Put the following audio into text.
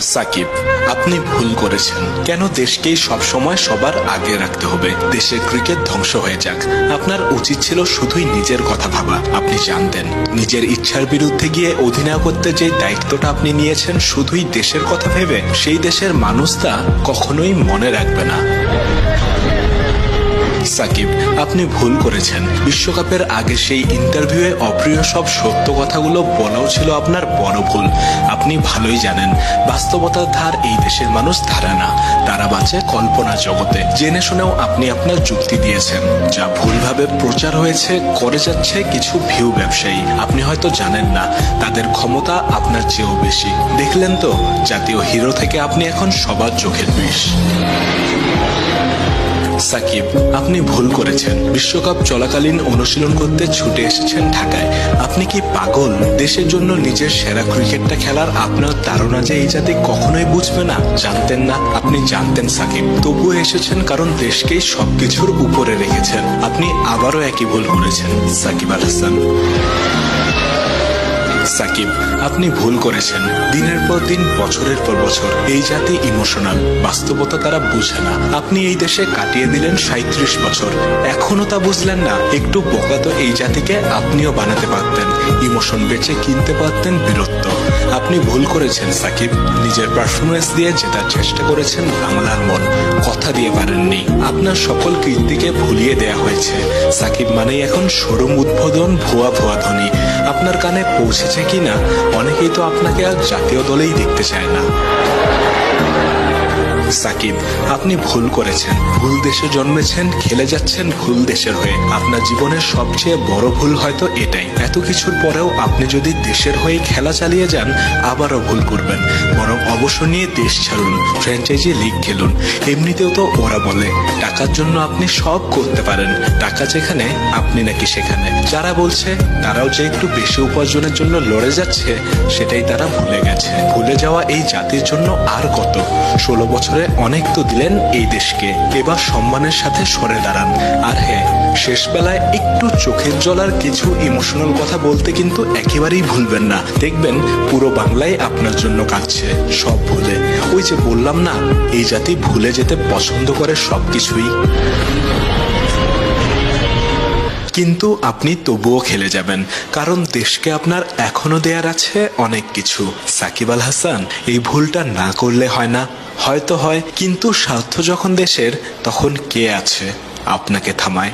সাকিব, আপনি ভুল করেছেন। কেন দেশকেই সবসময় সবার আগে রাখতে হবে? দেশের ক্রিকেট ধ্বংস হয়ে যাক, আপনার উচিত ছিল শুধুই নিজের কথা ভাবা। আপনি জানতেন নিজের ইচ্ছার বিরুদ্ধে গিয়ে অধিনায়কত্বের যে দায়িত্বটা আপনি নিয়েছেন শুধুই দেশের কথা ভেবে, সেই দেশের মানুষ তা কখনোই মনে রাখবে না। সাকিব, আপনি ভুল করেছেন। বিশ্বকাপের আগে সেই ইন্টারভিউয়ে অপ্রিয় সব সত্য কথাগুলো বলাও ছিল আপনার বড় ভুল। আপনি ভালোই জানেন বাস্তবতার ধার এই দেশের মানুষ ধারে না, তারা বাঁচে কল্পনা জগতে। জেনে শুনেও আপনি আপনার যুক্তি দিয়েছেন, যা ভুলভাবে প্রচার হয়েছে করে যাচ্ছে কিছু ভিউ ব্যবসায়ী। আপনি হয়তো জানেন না তাদের ক্ষমতা আপনার চেয়েও বেশি। দেখলেন তো, জাতীয় হিরো থেকে আপনি এখন সবার চোখের বিষ। সাকিব, আপনি ভুল করেছেন। বিশ্বকাপ চলাকালীন অনুশীলন করতে ছুটে এসেছেন ঢাকায়। আপনি কি পাগল? দেশের জন্য নিজের সেরা ক্রিকেটটা খেলার আপনার ধারণা যে এই জাতি কখনোই বুঝবে না? জানতেন না? আপনি জানতেন সাকিব, তবুও এসেছেন কারণ দেশকেই সবকিছুর উপরে রেখেছেন। আপনি আবারও একই ভুল করেছেন সাকিব আল হাসান। সাকিব, আপনি ভুল করেছেন। দিনের পর দিন, বছরের পর বছর এই জাতি ইমোশনাল, বাস্তবতা তারা বুঝে না। আপনি এই দেশে কাটিয়ে দিলেন 37 বছর, এখনো তা বুঝলেন না? একটু বোকা তো এই জাতিকে আপনিও বানাতে পারতেন, ইমোশন বেচে কিনতে পারতেন বীরত্ব। আপনি ভুল করেছেন সাকিব। নিজের পারফরমেন্স দিয়ে জেতার চেষ্টা করেছেন বাংলার মন, কথা দিয়ে পারেননি। আপনার সকল কীর্তিকে ভুলিয়ে দেয়া হয়েছে। সাকিব মানেই এখন শোরুম উদ্বোধন, ভুয়া ভুয়া ধ্বনি। আপনার কানে পৌঁছেছে কিনা, অনেকেই তো আপনাকে আর জাতীয় দলেই দেখতে চায় না। সাকিব, আপনি ভুল করেছেন। ভুল দেশে জন্মেছেন, খেলে যাচ্ছেন ভুল দেশের হয়ে। আপনার জীবনের সবচেয়ে বড় ভুল হয়তো এটাই। এত কিছুর পরেও আপনি যদি দেশের হয়ে খেলা চালিয়ে যান, আবারও ভুল করবেন। বরং অবসর নিয়ে দেশ ছাড়ুন, ফ্র্যাঞ্চাইজি লিগ খেলুন। এমনিতেও তো ওরা বলে টাকার জন্য আপনি সব করতে পারেন, টাকা যেখানে আপনি নাকি সেখানে। যারা বলছে তারাও যে একটু বেশি উপার্জনের জন্য লড়ে যাচ্ছে, সেটাই তারা ভুলে গেছে। ভুলে যাওয়া এই জাতির জন্য আর কত? 16 বছরে অনেক তো দিলেন এই দেশকে, এবার সম্মানের সাথে সরে দাঁড়ান। আর হ্যাঁ, শেষ বেলায় একটু চোখের জল আর কিছু ইমোশনাল কথা বলতে কিন্তু একেবারেই ভুলবেন না। দেখবেন পুরো বাংলায় আপনার জন্য কাঁদছে, সব ভুলে। ওই যে বললাম না, এই জাতি ভুলে যেতে পছন্দ করে সবকিছুই। কিন্তু আপনি তবুও খেলে যাবেন, কারণ দেশকে আপনার এখনো দেয়ার আছে অনেক কিছু। সাকিব আল হাসান, এই ভুলটা না করলে হয় না? হয়তো হয়, কিন্তু স্বার্থ যখন দেশের, তখন কে আছে আপনাকে থামায়?